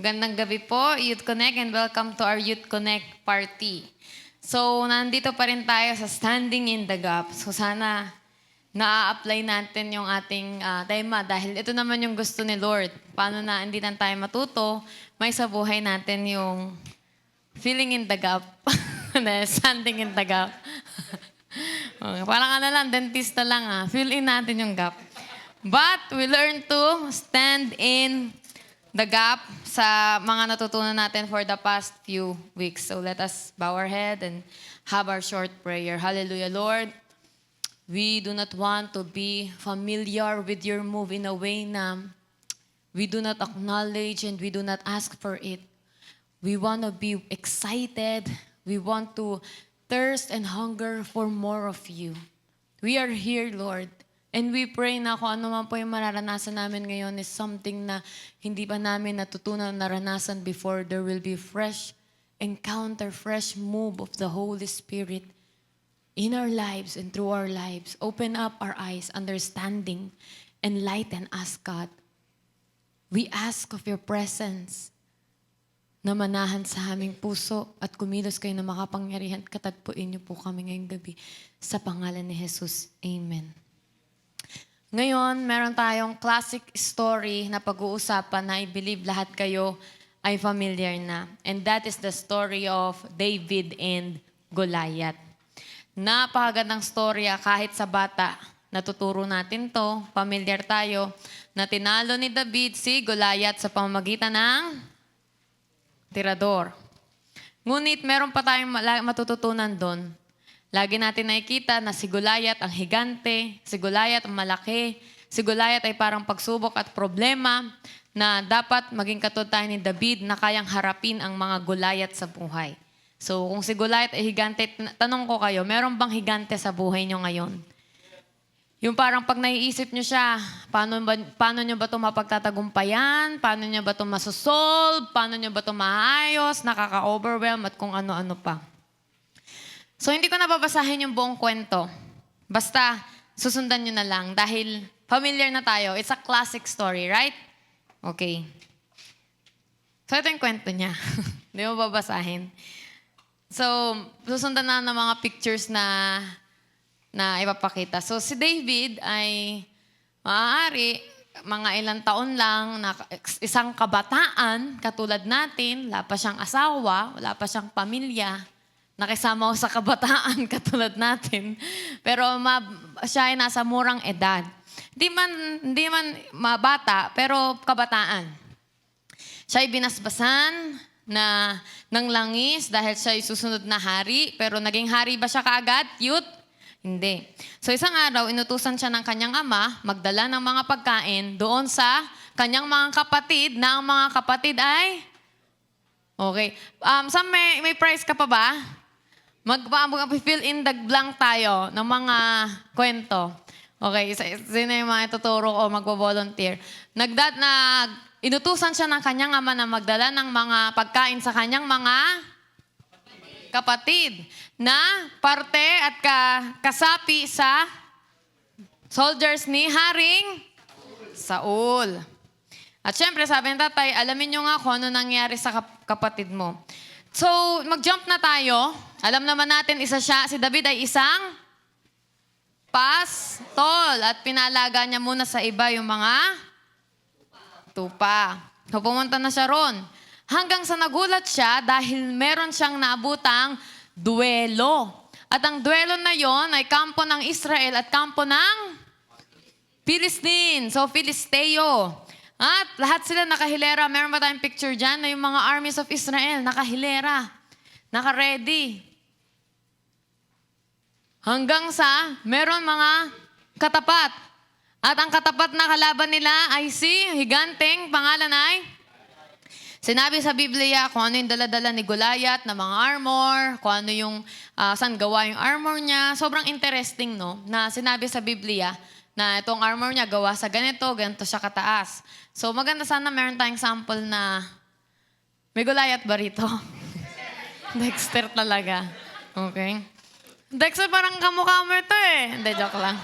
Magandang gabi po, Youth Connect, and welcome to our Youth Connect party. So, nandito pa rin tayo sa Standing in the Gap. So, sana na-apply natin yung ating tema dahil ito naman yung gusto ni Lord. Paano na hindi na tayo matuto, may sa buhay natin yung filling in the gap. Standing in the gap. Okay, parang lang, dentista lang fill in natin yung gap. But we learn to stand in the gap sa mga natutunan natin for the past few weeks. So let us bow our head and have our short prayer. Hallelujah, Lord. We do not want to be familiar with your move in a way na we do not acknowledge and we do not ask for it. We want to be excited. We want to thirst and hunger for more of you. We are here, Lord. And we pray na kung ano man po yung mararanasan namin ngayon is something na hindi pa namin natutunan naranasan before. There will be fresh encounter, fresh move of the Holy Spirit in our lives and through our lives. Open up our eyes, understanding, enlighten us, God. We ask of your presence na manahan sa aming puso at kumilos kayo na makapangyarihan. Katagpuin niyo po kami ngayong gabi sa pangalan ni Jesus. Amen. Ngayon, meron tayong classic story na pag-uusapan na I believe lahat kayo ay familiar na. And that is the story of David and Goliath. Napakagandang storya kahit sa bata. Natuturo natin to, familiar tayo, na tinalo ni David si Goliath sa pamamagitan ng tirador. Ngunit meron pa tayong matututunan doon. Lagi natin nakikita na si Goliath ang higante, si Goliath ang malaki, si Goliath ay parang pagsubok at problema na dapat maging katulad tayo ni David na kayang harapin ang mga Goliath sa buhay. So kung si Goliath ay higante, tanong ko kayo, meron bang higante sa buhay nyo ngayon? Yung parang pag naiisip nyo siya, paano nyo ba ito mapagtatagumpayan? Paano nyo ba ito masosolve? Paano nyo ba ito maayos? Nakaka-overwhelm at kung ano-ano pa. So, hindi ko nababasahin yung buong kwento. Basta, susundan nyo na lang dahil familiar na tayo. It's a classic story, right? Okay. So, ito yung kwento niya. Hindi mo babasahin. So, susundan na ng mga pictures na ipapakita. So, si David ay maaari mga ilang taon lang, isang kabataan, katulad natin, wala pa siyang asawa, wala pa siyang pamilya. Nakisama ko sa kabataan katulad natin. Pero siya ay nasa murang edad. Hindi man mabata, pero kabataan. Siya ay binasbasan ng langis dahil siya ay susunod na hari. Pero naging hari ba siya kaagad? Youth? Hindi. So isang araw, inutusan siya ng kanyang ama magdala ng mga pagkain doon sa kanyang mga kapatid na ang mga kapatid ay... Okay. Sam, may prize ka pa ba? Mag-fill in the blank tayo ng mga kwento. Okay, sino yung mga ituturo o magbo-volunteer? Inutusan siya ng kanyang ama na magdala ng mga pagkain sa kanyang mga kapatid na parte at kasapi sa soldiers ni Haring Saul. At syempre, sabi ng tatay, alamin nyo nga kung ano nangyari sa kapatid mo. So, mag-jump na tayo. Alam naman natin, si David ay isang pastol. At pinalaga niya muna sa iba yung mga tupa. So, pumunta na siya ron. Hanggang sa nagulat siya dahil meron siyang naabutang duelo. At ang duelo na yon ay kampo ng Israel at kampo ng Philistine. So, Filisteo. At lahat sila nakahilera. Meron ba tayong picture dyan na yung mga armies of Israel nakahilera, naka-ready. Hanggang sa meron mga katapat. At ang katapat na kalaban nila ay si higanteng pangalan ay sinabi sa Biblia kung ano yung dala-dala ni Goliath na mga armor, kung ano yung saan gawa yung armor niya. Sobrang interesting, no? Na sinabi sa Biblia na itong armor niya gawa sa ganito siya kataas. So maganda sana meron tayong sample na may Goliath ba rito? Dexter talaga. Okay. Dexter parang kamukha mo ito eh. Hindi, joke lang.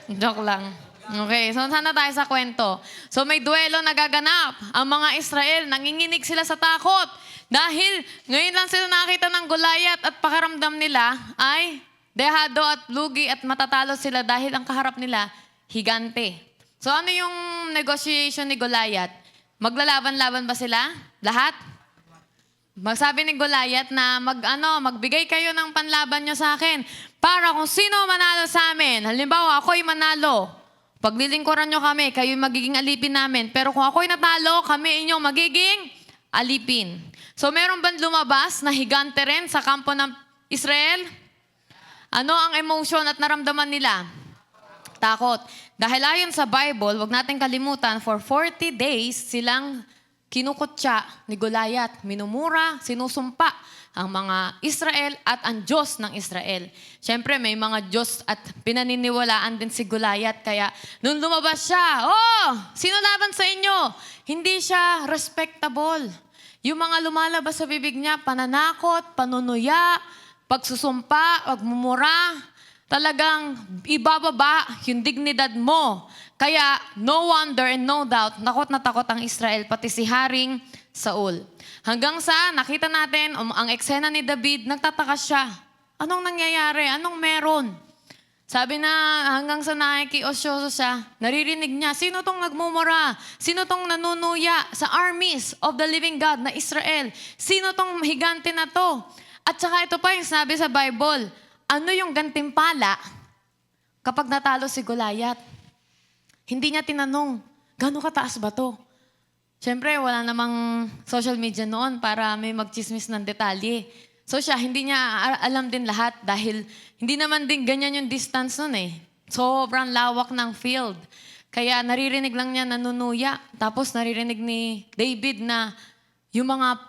Joke lang. Okay, so sana tayo sa kwento. So may duelo nagaganap. Ang mga Israel, nanginginig sila sa takot. Dahil ngayon lang sila nakita ng Goliath at pakaramdam nila ay dehado at lugi at matatalo sila dahil ang kaharap nila, higante. So ano yung negotiation ni Goliath? Maglalaban-laban ba sila? Lahat? Magsabi ni Goliath na magbigay kayo ng panlaban nyo sa akin para kung sino manalo sa amin. Halimbawa, ako'y manalo. Paglilingkuran nyo kami, kayo'y magiging alipin namin. Pero kung ako'y natalo, kami inyong magiging alipin. So meron bang lumabas na higante rin sa kampo ng Israel? Ano ang emotion at naramdaman nila? Takot. Dahil ayon sa Bible, wag natin kalimutan, for 40 days silang kinukutya ni Goliath, minumura, sinusumpa ang mga Israel at ang Diyos ng Israel. Siyempre, may mga Diyos at pinaniniwalaan din si Goliath. Kaya, nung lumabas siya, sino laban sa inyo? Hindi siya respectable. Yung mga lumalabas sa bibig niya, pananakot, panunuya, pagsusumpa, pagmumura, talagang ibababa yung dignidad mo. Kaya, no wonder and no doubt, na takot ang Israel, pati si Haring Saul. Hanggang sa nakita natin ang eksena ni David, nagtataka siya. Anong nangyayari? Anong meron? Sabi na hanggang sa nakikiosyoso siya, naririnig niya, sino tong nagmumura? Sino tong nanunuya sa armies of the living God na Israel? Sino tong higante na to? At saka ito pa yung sabi sa Bible, ano yung gantimpala kapag natalo si Goliath? Hindi niya tinanong, gano'ng kataas ba to? Siyempre, wala namang social media noon para may magchismis ng detalye. So siya, hindi niya alam din lahat dahil hindi naman din ganyan yung distance noon eh. Sobrang lawak ng field. Kaya naririnig lang niya nanunuya. Tapos naririnig ni David na yung mga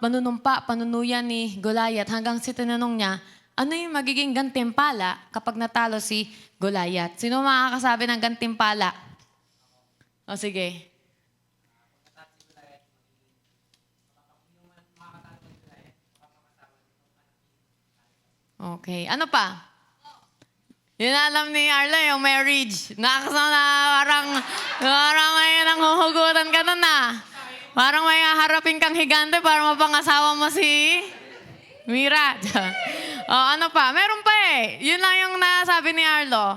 panunuya ni Goliath hanggang si tinanong niya, ano yung magiging gantimpala kapag natalo si Goliath? Sino makakasabi ng gantimpala? O sige. Okay. Ano pa? Yun na alam ni Arla, yung marriage. Nakakasama na parang may nanghuhugutan ka nun na. Parang may harapin kang higante para mapangasawa mo si Mira. Ano pa? Meron pa eh. Yun lang yung nasabi ni Arlo.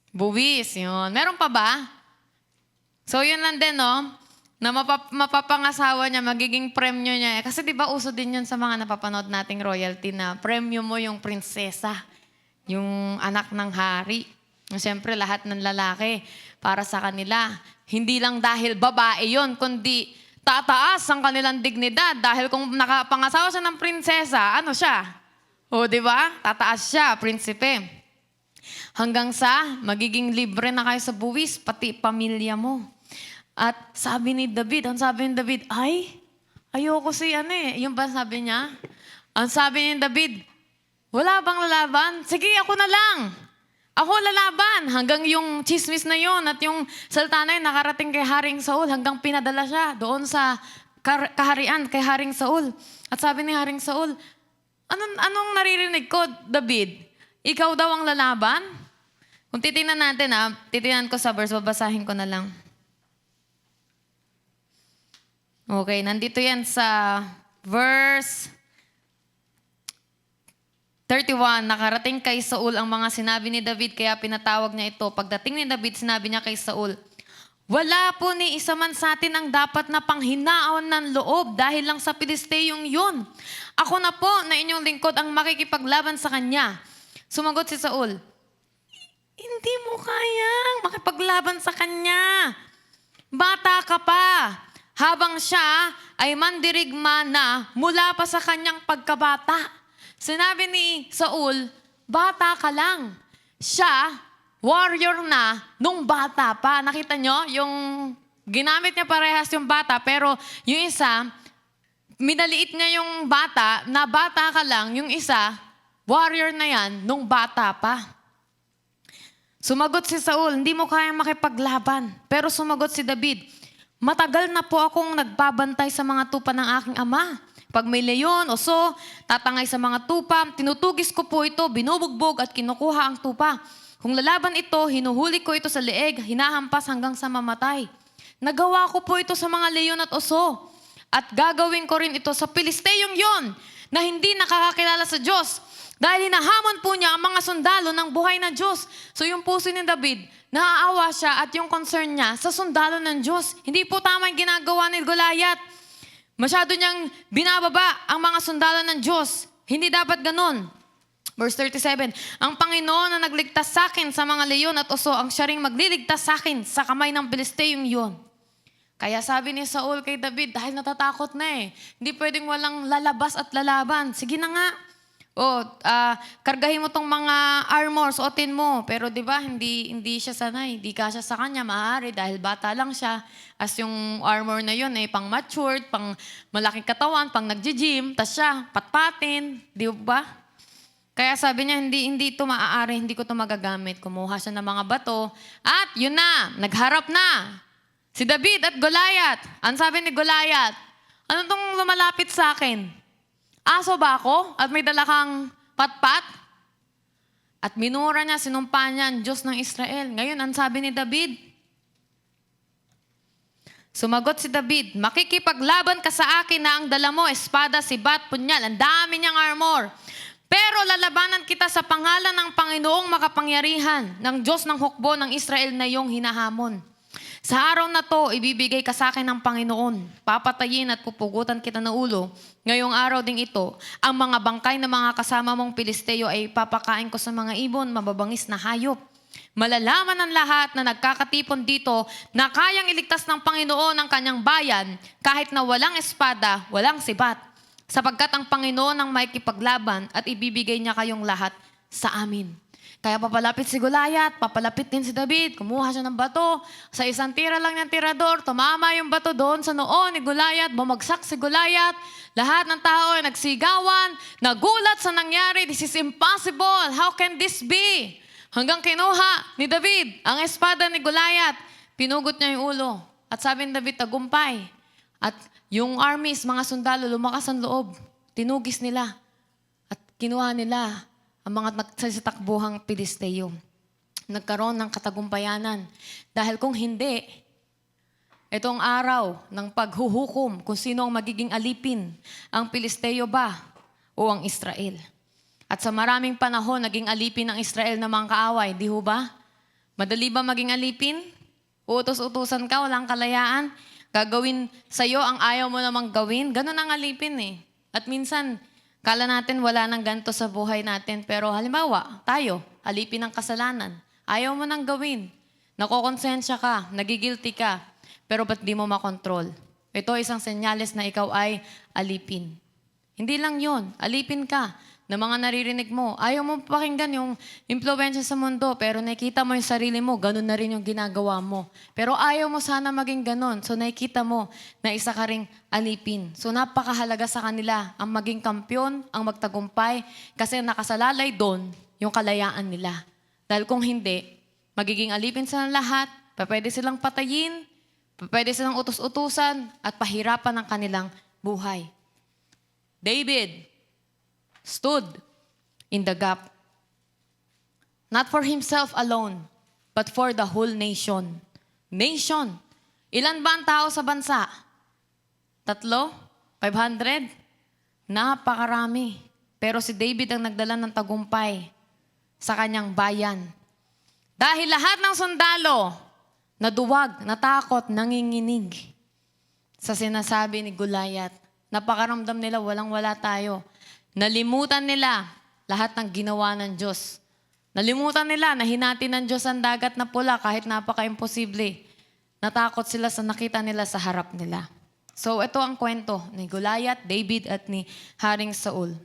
Buwis, yun. Meron pa ba? So, yun lang din, no? Na mapapangasawa niya, magiging premyo niya. Kasi di ba uso din yun sa mga napapanood nating royalty na premyo mo yung prinsesa, yung anak ng hari. Siyempre, lahat ng lalaki para sa kanila. Hindi lang dahil babae yun, kundi tataas ang kanilang dignidad. Dahil kung nakapangasawa siya ng prinsesa, ano siya? O, di ba? Tataas siya, prinsipe. Hanggang sa magiging libre na kayo sa buwis, pati pamilya mo. At sabi ni David, ayoko si yung ba sabi niya? Ang sabi ni David, wala bang lalaban? Sige, ako na lang. Ako lalaban. Hanggang yung chismis na yon at yung salta na yun nakarating kay Haring Saul, hanggang pinadala siya doon sa kaharian kay Haring Saul. At sabi ni Haring Saul, anong naririnig ko, David? Ikaw daw ang lalaban? Kung titingnan natin, titingnan ko sa verse, babasahin ko na lang. Okay, nandito yan sa verse 31. Nakarating kay Saul ang mga sinabi ni David, kaya pinatawag niya ito. Pagdating ni David, sinabi niya kay Saul, wala po ni isa man sa atin ang dapat na panghinaon ng loob dahil lang sa Pilisteyong yun. Ako na po na inyong lingkod ang makikipaglaban sa kanya. Sumagot si Saul, hindi mo kayang makipaglaban sa kanya. Bata ka pa. Habang siya ay mandirigma na mula pa sa kanyang pagkabata. Sinabi ni Saul, bata ka lang. Siya, warrior na nung bata pa. Nakita nyo? Yung ginamit niya parehas yung bata, pero yung isa, minaliit niya yung bata, na bata ka lang, yung isa, warrior na yan nung bata pa. Sumagot si Saul, hindi mo kayang makipaglaban. Pero sumagot si David, matagal na po akong nagbabantay sa mga tupa ng aking ama. Pag may leyon, oso, tatangay sa mga tupa, tinutugis ko po ito, binubugbog at kinukuha ang tupa. Kung lalaban ito, hinuhuli ko ito sa leeg, hinahampas hanggang sa mamatay. Nagawa ko po ito sa mga leyon at oso. At gagawin ko rin ito sa Pilisteyong yon na hindi nakakakilala sa Diyos. Dahil hinahamon po niya ang mga sundalo ng buhay na Diyos. So yung puso ni David, naaawa siya at yung concern niya sa sundalo ng Diyos. Hindi po tama yung ginagawa ni Goliath. Masyado niyang binababa ang mga sundalo ng Diyos. Hindi dapat ganon. Verse 37, ang Panginoon na nagligtas sa akin sa mga leyon at oso, ang siya ring magliligtas sa akin sa kamay ng Pilisteyong yon. Kaya sabi ni Saul kay David, dahil natatakot na hindi pwedeng walang lalabas at lalaban. Sige na nga. Kargahin mo tong mga armor, suotin mo. Pero di ba, hindi siya sanay. Hindi kasya sa kanya, maaari dahil bata lang siya. As yung armor na yun, pang matured, pang malaking katawan, pang nagji-gym. Tas siya, patpatin. Di ba? Kaya sabi niya, hindi ito maaari, hindi ko ito magagamit. Kumuha siya ng mga bato. At yun na, nagharap na. Si David at Goliath. Ang sabi ni Goliath, ano tong lumalapit sa akin? Aso ba ako? At may dala kang patpat? At minura niya, sinumpa niya ang Diyos ng Israel. Ngayon, ang sabi ni David, sumagot si David, makikipaglaban ka sa akin na ang dala mo, espada, sibat, punyal, ang dami niyang armor. Pero lalabanan kita sa pangalan ng Panginoong makapangyarihan, ng Diyos ng hukbo ng Israel na iyong hinahamon. Sa araw na to, ibibigay ka sa akin ng Panginoon. Papatayin at pupugutan kita ng ulo. Ngayong araw ding ito, ang mga bangkay ng mga kasama mong Pilisteo ay papakain ko sa mga ibon, mababangis na hayop. Malalaman ng lahat na nagkakatipon dito na kayang iligtas ng Panginoon ang kanyang bayan kahit na walang espada, walang sibat. Sapagkat ang Panginoon ang makikipaglaban at ibibigay niya kayong lahat sa amin. Kaya papalapit si Goliath, papalapit din si David, kumuha siya ng bato. Sa isang tira lang ng tirador, tumama yung bato doon sa noo ni Goliath, bumagsak si Goliath. Lahat ng tao ay nagsigawan, nagulat sa nangyari, this is impossible, how can this be? Hanggang kinuha ni David ang espada ni Goliath, pinugot niya yung ulo. At sabi ni David, tagumpay. At yung armies, mga sundalo, lumakas ang loob, tinugis nila at kinuha nila ang mga nagsasatakbuhang Pilisteo. Nagkaroon ng katagumpayanan. Dahil kung hindi, itong araw ng paghuhukom kung sino ang magiging alipin, ang Pilisteo ba o ang Israel. At sa maraming panahon, naging alipin ng Israel ng mga kaaway, di ho ba? Madali ba maging alipin? Utos-utusan ka, walang kalayaan. Gagawin sa'yo ang ayaw mo namang gawin. Ganun ang alipin At minsan, kala natin wala nang ganito sa buhay natin. Pero halimbawa, tayo, alipin ng kasalanan. Ayaw mo nang gawin. Nakokonsensya ka, nagigilty ka. Pero ba't di mo makontrol? Ito isang senyales na ikaw ay alipin. Hindi lang yon, alipin ka na mga naririnig mo. Ayaw mo pakinggan yung impluwensya sa mundo, pero nakikita mo yung sarili mo, ganun na rin yung ginagawa mo. Pero ayaw mo sana maging ganun. So nakikita mo na isa ka ring alipin. So napakahalaga sa kanila ang maging kampyon, ang magtagumpay, kasi nakasalalay doon yung kalayaan nila. Dahil kung hindi, magiging alipin sila ng lahat, pwede silang patayin, pwede silang utos-utusan, at pahirapan ang kanilang buhay. David stood in the gap. Not for himself alone, but for the whole nation. Nation. Ilan ba ang tao sa bansa? 3? 500? Napakarami. Pero si David ang nagdala ng tagumpay sa kanyang bayan. Dahil lahat ng sundalo, naduwag, natakot, nanginginig sa sinasabi ni Goliath. Napakaramdam nila, walang-wala tayo. Nalimutan nila lahat ng ginawa ng Diyos. Nalimutan nila na hinati ng Diyos ang dagat na pula kahit napaka-imposible. Natakot sila sa nakita nila sa harap nila. So ito ang kwento ni Goliath, David at ni Haring Saul.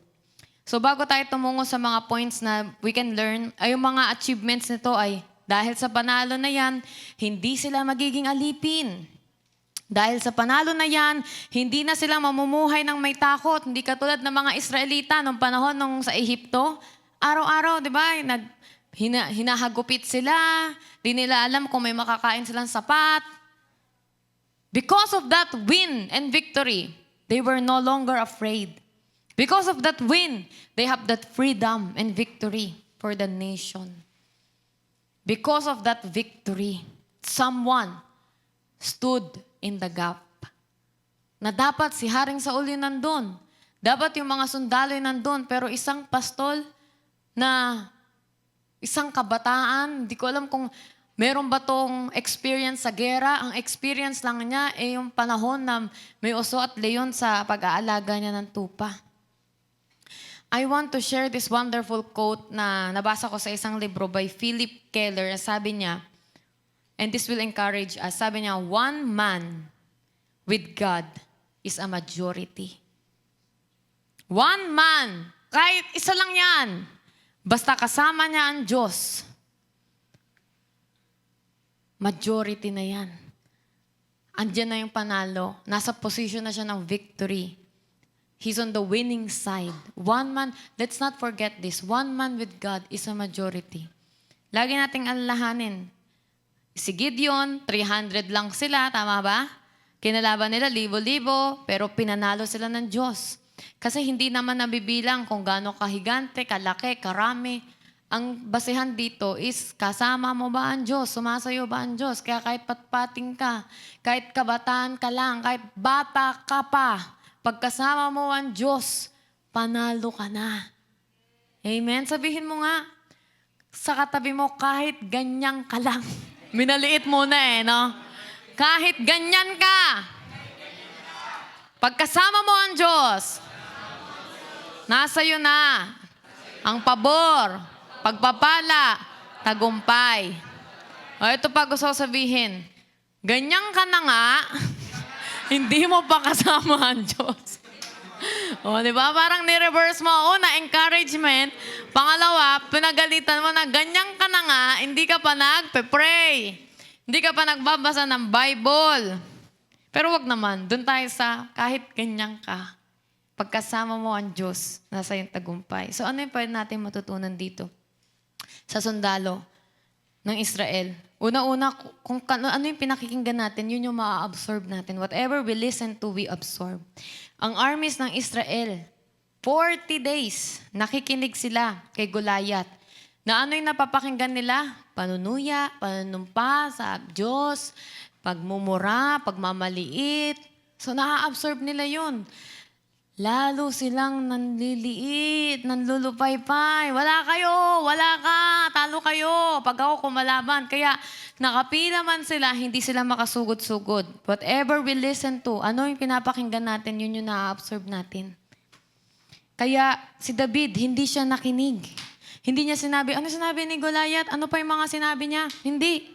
So bago tayo tumungo sa mga points na we can learn, ay yung mga achievements nito ay dahil sa panalo na yan, hindi sila magiging alipin. Dahil sa panalo na yan, hindi na sila mamumuhay ng may takot. Hindi katulad ng mga Israelita nung panahon nung sa Ehipto. Araw-araw, di ba? Hinahagupit sila. Di nila alam kung may makakain silang sapat. Because of that win and victory, They were no longer afraid. Because of that win, they have that freedom and victory for the nation. Because of that victory, someone stood in the gap. Na dapat si Haring Saul yun nandun. Dapat yung mga sundalo yun nandun. Pero isang pastol na isang kabataan, hindi ko alam kung meron ba tong experience sa gera. Ang experience lang niya ay yung panahon na may oso at leon sa pag-aalaga niya ng tupa. I want to share this wonderful quote na nabasa ko sa isang libro by Philip Keller. Sabi niya, and this will encourage us, sabi niya, one man with God is a majority. One man, kahit isa lang yan, basta kasama niya ang Diyos, majority na yan. Andiyan na yung panalo. Nasa position na siya ng victory. He's on the winning side. One man, let's not forget this, one man with God is a majority. Lagi nating alalahanin. Si Gideon, 300 lang sila, tama ba? Kinalaban nila libo-libo, pero pinanalo sila ng Diyos. Kasi hindi naman nabibilang kung gaano kahigante, kalaki, karami. Ang basehan dito is kasama mo ba ang Diyos? Sumasayo ba ang Diyos? Kaya kahit patpating ka, kahit kabataan ka lang, kahit bata ka pa, pagkasama mo ang Diyos, panalo ka na. Amen? Sabihin mo nga, sa katabi mo, kahit ganyan ka lang. Minaliit muna no? Kahit ganyan ka. Pagkasama mo ang Diyos, nasa iyo na ang pabor, pagpapala, tagumpay. O ito pa gusto ko sabihin, ganyan ka na nga, hindi mo pa kasama ang Diyos. O, di ba? Parang ni-reverse mo. Una, encouragement. Pangalawa, pinagalitan mo na ganyan ka na nga, hindi ka pa nagpe-pray. Hindi ka pa nagbabasa ng Bible. Pero wag naman, dun tayo sa kahit ganyan ka. Pagkasama mo ang Diyos, nasa yung tagumpay. So ano yung pwede natin matutunan dito? Sa sundalo ng Israel. Una-una, kung ano yung pinakikinggan natin, yun yung ma-absorb natin. Whatever we listen to, we absorb. Ang armies ng Israel, 40 days, nakikinig sila kay Goliath. Na ano yung napapakinggan nila? Panunuya, panunumpa sa Diyos, pagmumura, pagmamaliit. So na-absorb nila yun. Lalo silang nanliliit, nanlulupaypay. Wala kayo, wala ka, talo kayo. Pag ako kumalaban. Kaya nakapila man sila, hindi sila makasugod-sugod. Whatever we listen to, ano yung pinapakinggan natin, yun yung na-absorb natin. Kaya si David, hindi siya nakinig. Hindi niya sinabi, ano sinabi ni Goliath? Ano pa yung mga sinabi niya? Hindi.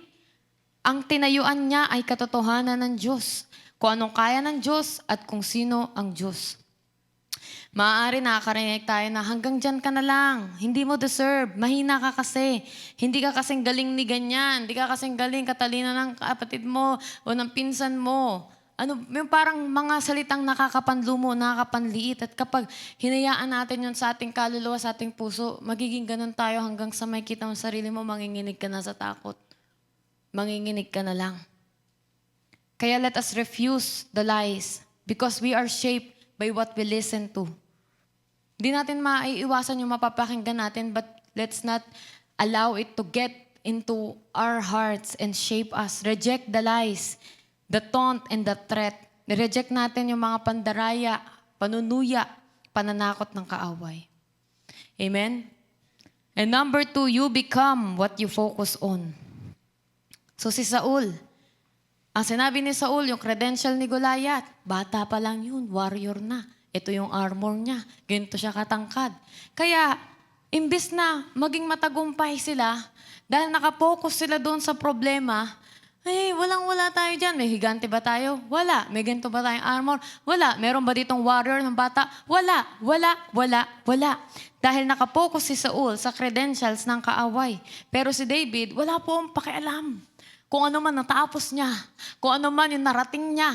Ang tinayuan niya ay katotohanan ng Diyos. Kung anong kaya ng Diyos at kung sino ang Diyos. Maaari nakakarinig tayo na hanggang dyan ka na lang. Hindi mo deserve. Mahina ka kasi. Hindi ka kasing galing ni ganyan. Hindi ka kasing galing katalino ng kapatid mo o ng pinsan mo. Ano, yung parang mga salitang nakakapanlumo, nakakapanliit. At kapag hinayaan natin yun sa ating kaluluwa, sa ating puso, magiging ganun tayo hanggang sa may kita mo sarili mo, manginginig ka na sa takot. Manginginig ka na lang. Kaya let us refuse the lies because we are shaped by what we listen to. Hindi natin maiiwasan yung mapapakinggan natin, but let's not allow it to get into our hearts and shape us. Reject the lies, the taunt, and the threat. Reject natin yung mga pandaraya, panunuya, pananakot ng kaaway. Amen? And number 2, you become what you focus on. So si Saul, ang sinabi ni Saul, yung credential ni Goliath, bata pa lang yun, warrior na. Ito yung armor niya, ganito siya katangkad. Kaya, imbis na maging matagumpay sila, dahil nakapokus sila doon sa problema, walang-wala tayo dyan. May higante ba tayo? Wala. May ganito ba tayong armor? Wala. Meron ba ditong warrior ng bata? Wala. Wala. Dahil nakapokus si Saul sa credentials ng kaaway. Pero si David, wala po ang pakialam. Kung ano man natapos niya, kung ano man yung narating niya,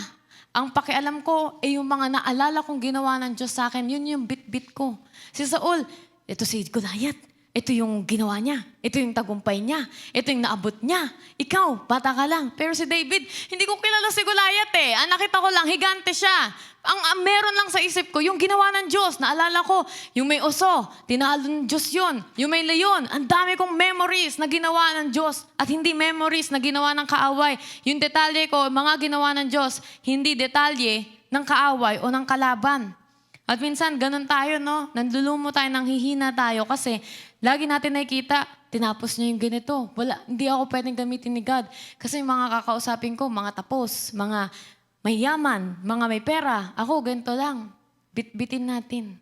ang pakialam ko ay yung mga naalala kong ginawa ng Diyos sa akin, yun yung bit-bit ko. Si Saul, ito si Goliath, Ito yung ginawa niya. Ito yung tagumpay niya. Ito yung naabot niya. Ikaw, bata ka lang. Pero si David, hindi ko kilala si Goliath eh. Ang nakita ko lang, higante siya. Ang meron lang sa isip ko, yung ginawa ng Diyos. Naalala ko, yung may oso, tinalo ng Diyos yun. Yung may leon, ang dami kong memories na ginawa ng Diyos. At hindi memories na ginawa ng kaaway. Yung detalye ko, mga ginawa ng Diyos, hindi detalye ng kaaway o ng kalaban. At minsan, ganun tayo, no? Nandulumo tayo, nanghihina tayo kasi lagi natin nakikita, tinapos niya yung ganito. Wala, hindi ako pwedeng gamitin ni God. Kasi yung mga kakausapin ko, mga tapos, mga may yaman, mga may pera. Ako, ganito lang. Bitbitin natin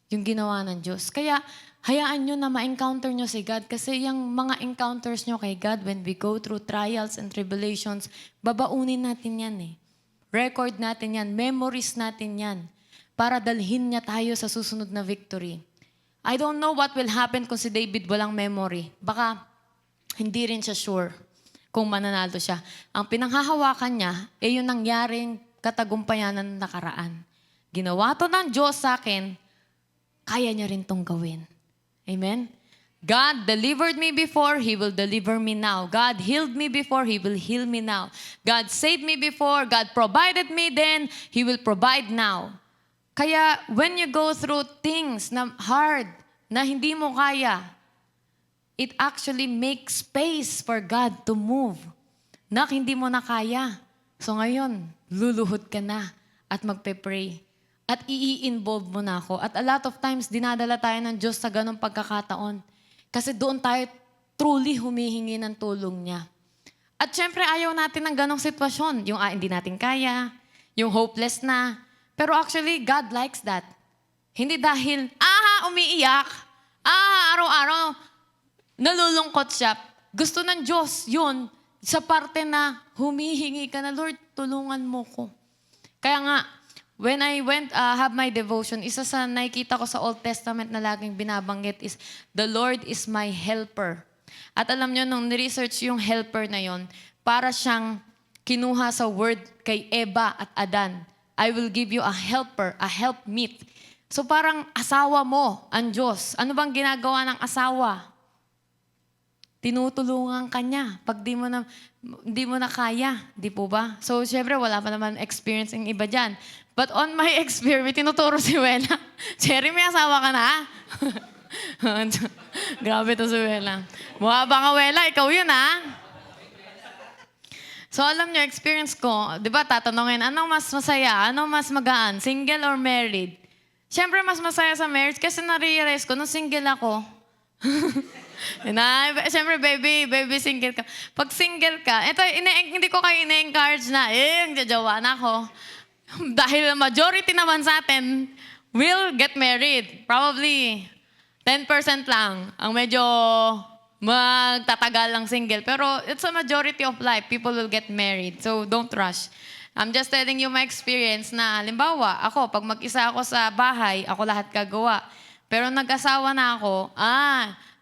yung ginawa ng Diyos. Kaya, hayaan nyo na ma-encounter nyo si God. Kasi yung mga encounters nyo kay God, when we go through trials and tribulations, babaunin natin yan eh. Record natin yan, memories natin yan, para dalhin niya tayo sa susunod na victory. I don't know what will happen kung si David walang memory. Baka hindi rin siya sure kung mananalo siya. Ang pinanghahawakan niya ay yung nangyaring katagumpayan ng nakaraan. Ginawa to ng Diyos sa akin, kaya niya rin tong gawin. Amen? God delivered me before, He will deliver me now. God healed me before, He will heal me now. God saved me before, God provided me then, He will provide now. Kaya when you go through things na hard, na hindi mo kaya, it actually makes space for God to move. Nak, hindi mo na kaya. So ngayon, luluhod ka na at magpe-pray. At i-involve mo na ako. At a lot of times, dinadala tayo ng Diyos sa ganong pagkakataon. Kasi doon tayo truly humihingi ng tulong niya. At syempre, ayaw natin ng ganong sitwasyon. Yung hindi natin kaya, yung hopeless na. Pero actually, God likes that. Hindi dahil, umiiyak, araw-araw, nalulungkot siya. Gusto ng Diyos yun sa parte na humihingi ka na, Lord, tulungan mo ko. Kaya nga, when I went have my devotion, isa sa nakikita ko sa Old Testament na laging binabanggit is, the Lord is my helper. At alam nyo, nung ni-research yung helper na yon, para siyang kinuha sa word kay Eva at Adan. I will give you a helper, a helpmeet. So parang asawa mo, ang Diyos. Ano bang ginagawa ng asawa? Tinutulungan ka niya pag di mo na kaya. Di po ba? So syempre wala pa naman experience ng iba dyan. But on my experience, tinuturo si Wela. Cherry, may asawa ka na? Grabe to si Wela. Mukha ba ka, Wela? Ikaw yun, ha? So alam niyo, experience ko, di ba tatanungin, anong mas masaya? Anong mas magaan? Single or married? Siyempre mas masaya sa marriage kasi na-realize ko, nung single ako, siyempre baby single ka. Pag single ka, ito, hindi ko kayo ina-encourage na, jajawa na ako. Dahil majority naman sa atin will get married. Probably 10% lang ang medyo magtatagal lang single. Pero it's a majority of life. People will get married. So don't rush. I'm just telling you my experience na, halimbawa, ako, pag mag-isa ako sa bahay, ako lahat gagawa. Pero nag-asawa na ako,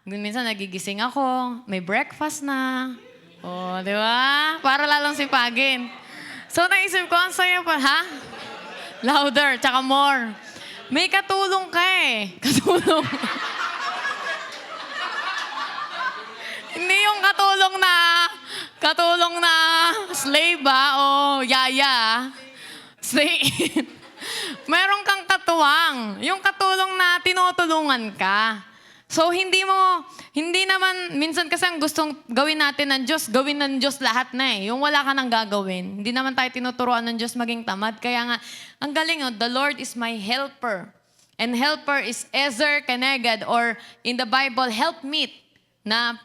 minsan nagigising ako, may breakfast na. Oh, di ba? Para lalong sipagin. So naisip ko, ang saya pa, ha? Louder, tsaka more. May katulong ka eh. Katulong. Hindi yung katulong na slave o yaya. Meron kang katuwang. Yung katulong na tinutulungan ka. So hindi naman, minsan kasi ang gustong gawin natin ng Diyos, gawin ng Diyos lahat na eh. Yung wala ka nang gagawin. Hindi naman tayo tinuturuan ng Diyos maging tamad. Kaya nga, ang galing, the Lord is my helper. And helper is Ezer Keneged, or in the Bible, helpmeet. Na,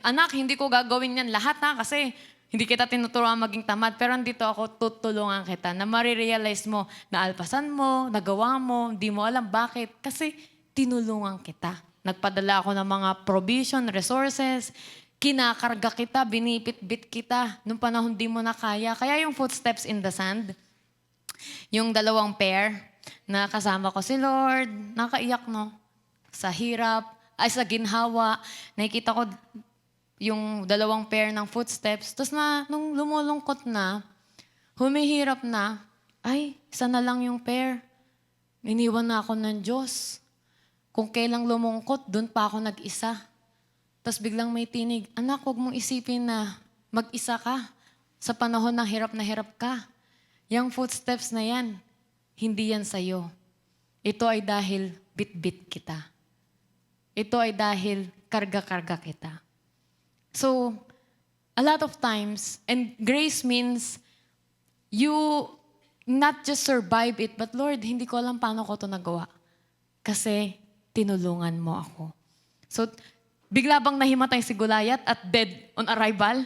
anak, hindi ko gagawin yan lahat ha, kasi hindi kita tinuturuan maging tamad. Pero andito ako, tutulungan kita na marirealize mo na alpasan mo, nagawa mo, hindi mo alam bakit. Kasi tinulungan kita. Nagpadala ako ng mga provision, resources, kinakarga kita, binipit-bit kita nung panahon di mo na kaya. Kaya yung footsteps in the sand, yung dalawang pair na kasama ko si Lord, nakaiyak no, sa hirap, sa ginhawa, nakikita ko yung dalawang pair ng footsteps. Tapos nung lumulungkot na, humihirap na, isa na lang yung pair. Iniwan na ako ng Diyos. Kung kailang lumungkot, doon pa ako nag-isa. Tapos biglang may tinig, anak, huwag mong isipin na mag-isa ka sa panahon na hirap ka. Yang footsteps na yan, hindi yan sa'yo. Ito ay dahil bit-bit kita. Ito ay dahil karga-karga kita. So, a lot of times, and grace means you not just survive it, but Lord, hindi ko alam paano ko ito nagawa. Kasi tinulungan mo ako. So, bigla bang nahimatay si Goliath at dead on arrival?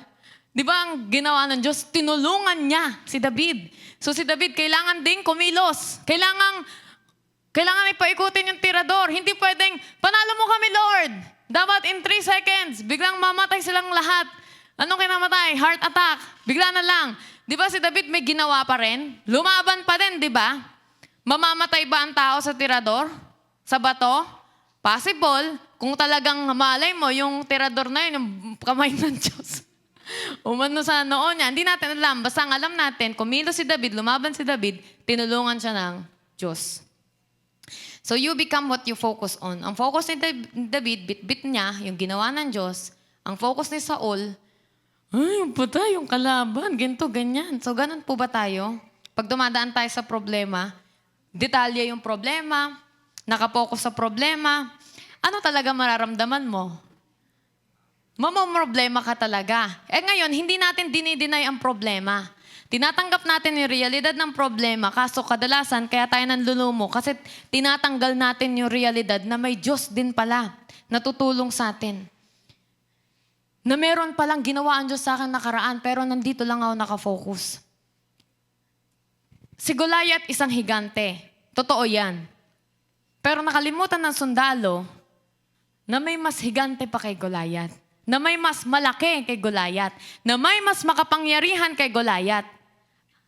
Di ba ang ginawa ng Diyos? Tinulungan niya si David. So si David, kailangan ding kumilos. Kailangan ipaikutin yung tirador. Hindi pwedeng, panalo mo kami, Lord. Dapat in 3 seconds, biglang mamatay silang lahat. Anong kinamatay? Heart attack. Bigla na lang. Di ba si David may ginawa pa rin? Lumaban pa din, di ba? Mamamatay ba ang tao sa tirador? Sa bato? Possible. Kung talagang malay mo, yung tirador na yun, yung kamay ng Diyos. Umano sa noon niya. Hindi natin alam. Basta ang alam natin, kumilos si David, lumaban si David, tinulungan siya ng Diyos. So you become what you focus on. Ang focus ni David, bit-bit niya, yung ginawa ng Diyos. Ang focus ni Saul, ay, yung patay, yung kalaban, ganito, ganyan. So ganun po ba tayo? Pag dumadaan tayo sa problema, detalye yung problema, nakapokus sa problema, ano talaga mararamdaman mo? Mamomroblema ka talaga. Ngayon, hindi natin dinideny ang problema. Tinatanggap natin yung realidad ng problema, kaso kadalasan, kaya tayo nanlulumo, kasi tinatanggal natin yung realidad na may Diyos din pala na tutulong sa atin. Na meron palang ginawa ang Diyos sa akin nakaraan, pero nandito lang ako nakafocus. Si Goliath, isang higante. Totoo yan. Pero nakalimutan ng sundalo na may mas higante pa kay Goliath. Na may mas malaki kay Goliath. Na may mas makapangyarihan kay Goliath.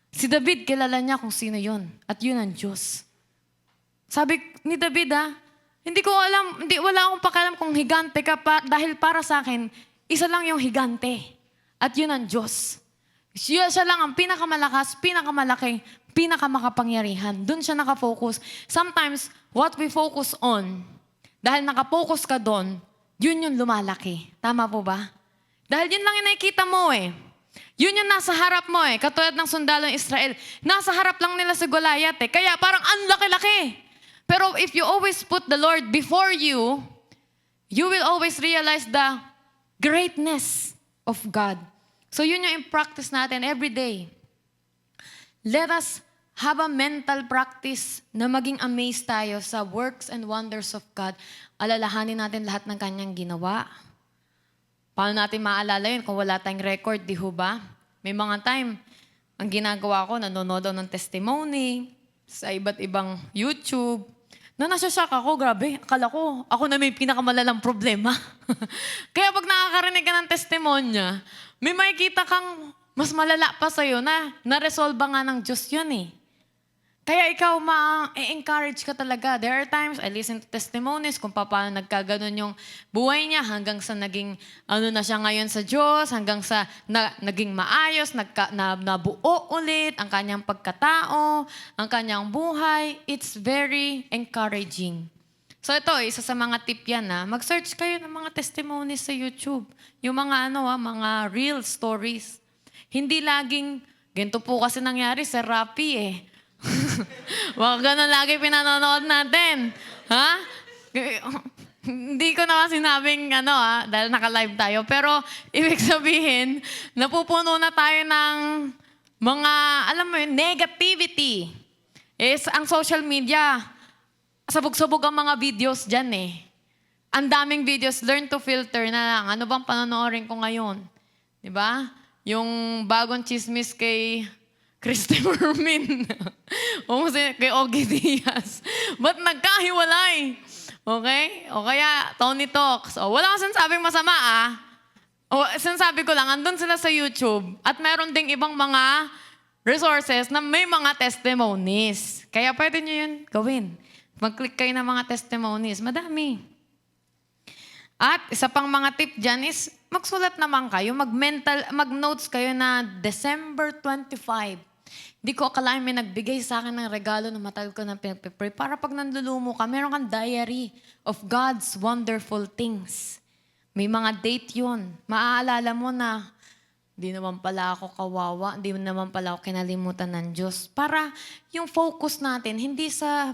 Si David, kilala niya kung sino yun. At yun ang Diyos. Sabi ni David, hindi ko alam, wala akong pakialam kung higante ka pa, dahil para sa akin, isa lang yung higante. At yun ang Diyos. Siya lang ang pinakamalakas, pinakamalaki, pinakamakapangyarihan. Doon siya nakafocus. Sometimes, what we focus on, dahil nakafocus ka doon, yun yung lumalaki. Tama po ba? Dahil yun lang yung nakikita mo eh. Yun yung nasa harap mo eh. Katulad ng sundalong Israel. Nasa harap lang nila si Goliath eh. Kaya parang ang laki-laki. Pero if you always put the Lord before you, you will always realize the greatness of God. So yun yung in-practice natin every day. Let us have a mental practice na maging amazed tayo sa works and wonders of God. Alalahanin natin lahat ng kanyang ginawa. Paano natin maalala yun kung wala tayong record, di ho ba? May mga time, ang ginagawa ko, nanonood ako ng testimony sa iba't ibang YouTube. Nasashock ako, grabe. Akala ko, ako na may pinakamalalang problema. Kaya pag nakakarinig ka ng testimonya, may makikita kang mas malala pa sa'yo na na-resolve nga ng Diyos yun eh. Kaya ikaw, ma-encourage ka talaga. There are times, I listen to testimonies kung paano nagkaganon yung buhay niya hanggang sa naging, na siya ngayon sa Diyos, hanggang sa naging maayos, nabuo ulit ang kanyang pagkatao, ang kanyang buhay. It's very encouraging. So ito, isa sa mga tip yan mag-search kayo ng mga testimonies sa YouTube. Yung mga mga real stories. Hindi laging, ganito po kasi nangyari sa Rappi eh. Wag ganun lagi pinanonood natin. Ha? Hindi ko naman sinabing dahil naka-live tayo. Pero, ibig sabihin, napupuno na tayo ng mga, alam mo yun, negativity. Ang social media, sabog-sabog ang mga videos dyan eh. Ang daming videos, learn to filter na lang. Ano bang panonoorin ko ngayon? Diba? Yung bagong chismis kay Christopher Min. O kay Ogie Diaz. Ba't nagkahiwalay? Okay? O kaya, Tony Talks. O wala akong sinasabing masama O sinasabi ko lang, andun sila sa YouTube. At meron ding ibang mga resources na may mga testimonies. Kaya pwede nyo yun gawin. Mag-click kayo ng mga testimonies. Madami. At isa pang mga tip dyan is, magsulat naman kayo, mag-notes kayo na December 25. Hindi ko akalain may nagbigay sa akin ng regalo na matagal ko nang pinagpipray. Para pag nanlulumo ka, meron kang diary of God's wonderful things. May mga date yun. Maaalala mo na, di naman pala ako kawawa, di naman pala ako kinalimutan ng Diyos. Para yung focus natin, hindi sa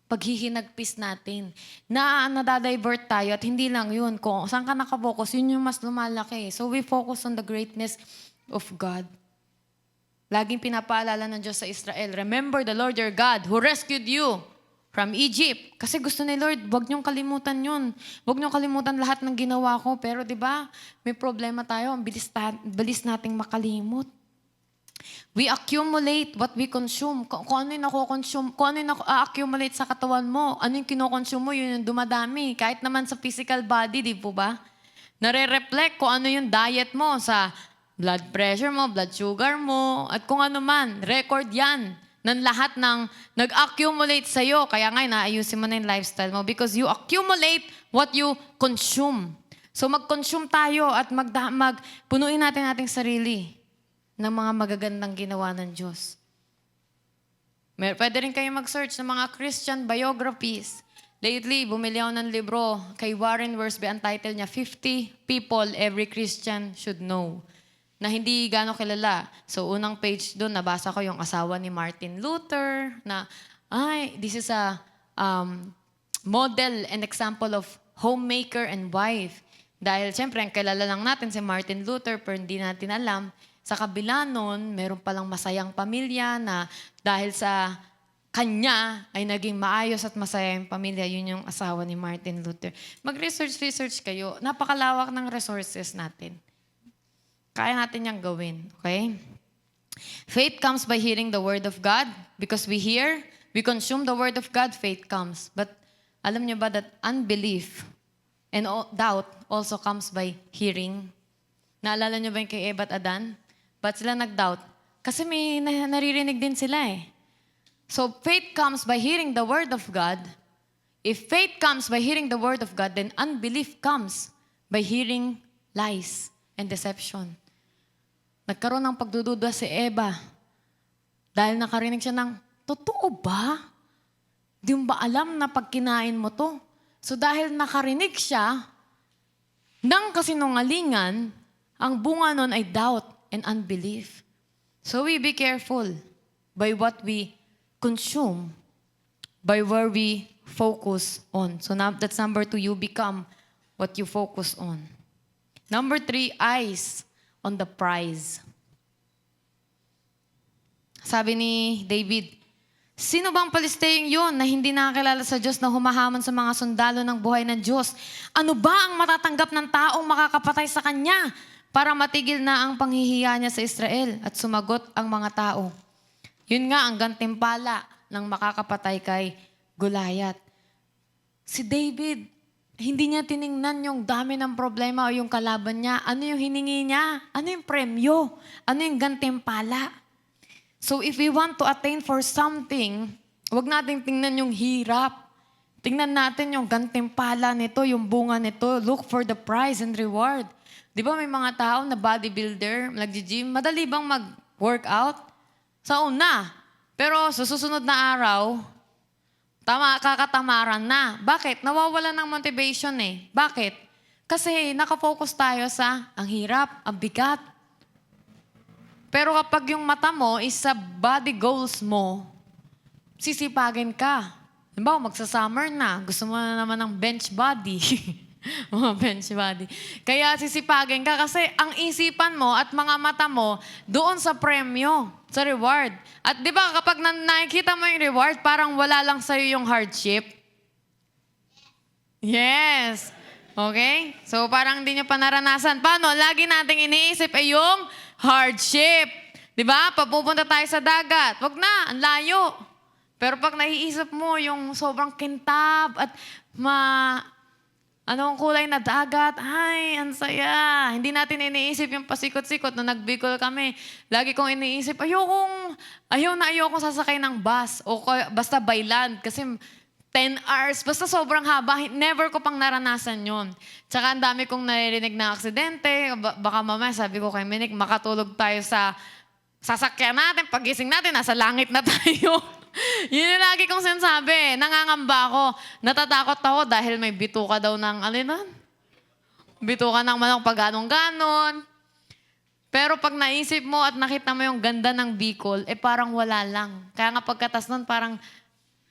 paghihinagpis natin. Nadadivert tayo at hindi lang yun. Kung saan ka nakafocus, yun yung mas lumalaki. So we focus on the greatness of God. Laging pinapaalala ng Diyos sa Israel, remember the Lord your God who rescued you from Egypt. Kasi gusto ni Lord, huwag niyong kalimutan yun. Huwag niyong kalimutan lahat ng ginawa ko. Pero di ba, may problema tayo. Ang bilis nating makalimot. We accumulate what we consume. Kung ano yung nako-consume, kung ano yung accumulate sa katawan mo, ano yung kinokonsume mo, yun yung dumadami. Kahit naman sa physical body, di po ba? Nare-reflect kung ano yung diet mo sa blood pressure mo, blood sugar mo, at kung ano man, record yan ng lahat ng nag-accumulate sa'yo. Kaya nga, naayusin mo na yung lifestyle mo because you accumulate what you consume. So mag-consume tayo at punuin natin ating sarili ng mga magagandang ginawa ng Diyos. Pwede rin kayo mag-search ng mga Christian biographies. Lately, bumili ako ng libro kay Warren Wiersbe. Ang title niya, 50 People Every Christian Should Know, na hindi gano'ng kilala. So, unang page doon, nabasa ko yung asawa ni Martin Luther, na, this is a model and example of homemaker and wife. Dahil, siyempre, ang kilala lang natin si Martin Luther, pero hindi natin alam, sa kabila nun, meron palang masayang pamilya na dahil sa kanya ay naging maayos at masaya yung pamilya. Yun yung asawa ni Martin Luther. Mag-research kayo. Napakalawak ng resources natin. Kaya natin niyang gawin, okay? Faith comes by hearing the Word of God. Because we hear, we consume the Word of God, faith comes. But alam niyo ba that unbelief and doubt also comes by hearing? Naalala niyo ba yung kay Eva at Adan? Ba't sila nag-doubt? Kasi may naririnig din sila eh. So faith comes by hearing the Word of God. If faith comes by hearing the Word of God, then unbelief comes by hearing lies and deception. Nagkaroon ng pagdududa si Eva dahil nakarinig siya ng, totoo ba? Di mo ba alam na pag kinain mo to? So dahil nakarinig siya ng kasinungalingan, ang bunga nun ay doubt and unbelief. So we be careful by what we consume, by where we focus on. So now that's number 2, you become what you focus on. Number 3, eyes on the prize. Sabi ni David, sino bang Palesteyong yun na hindi nakakilala sa Diyos na humahamon sa mga sundalo ng buhay ng Diyos? Ano ba ang matatanggap ng taong makakapatay sa Kanya para matigil na ang panghihiya niya sa Israel? At sumagot ang mga tao, yun nga ang gantimpala ng makakapatay kay Goliath. Si David, hindi niya tiningnan yung dami ng problema o yung kalaban niya. Ano yung hiningi niya? Ano yung premyo? Ano yung gantimpala? So if we want to attain for something, huwag natin tingnan yung hirap. Tingnan natin yung gantimpala nito, yung bunga nito. Look for the prize and reward. Di ba may mga tao na bodybuilder, nag-gym, madali bang mag-workout? Sa una. Pero sa susunod na araw, kakatamaran na. Bakit? Nawawalan ng motivation eh. Bakit? Kasi nakafocus tayo sa ang hirap, ang bigat. Pero kapag yung mata mo is sa body goals mo, sisipagin ka. Diba, magsa-summer na. Gusto mo na naman ng bench body. Bench body. Kaya sisipagin ka kasi ang isipan mo at mga mata mo doon sa premyo, sa reward. At di ba kapag nakikita mo yung reward, parang wala lang sa'yo yung hardship? Yes. Okay? So parang hindi nyo pa naranasan. Paano? Lagi nating iniisip ay yung hardship. Di ba? Papupunta tayo sa dagat. Wag na, ang layo. Pero pag naiisip mo yung sobrang kintab at anong kulay na dagat? Ay, ang saya. Hindi natin iniisip yung pasikot-sikot. Nung nagbikol kami, lagi kong iniisip, ayokong sasakay ng bus o basta by land kasi 10 hours. Basta sobrang haba. Never ko pang naranasan yun. Tsaka ang dami kong naririnig na aksidente. Baka mamaya sabi ko kay Minik, makatulog tayo sa sasakyan natin, pagising natin, nasa langit na tayo. Yun yung lagi kong sinasabi. Nangangamba ako. Natatakot ako dahil may bituka daw ng, bituka ng manok pag ganon-ganon. Pero pag naisip mo at nakita mo yung ganda ng Bicol, parang wala lang. Kaya nga pagkatas nun, parang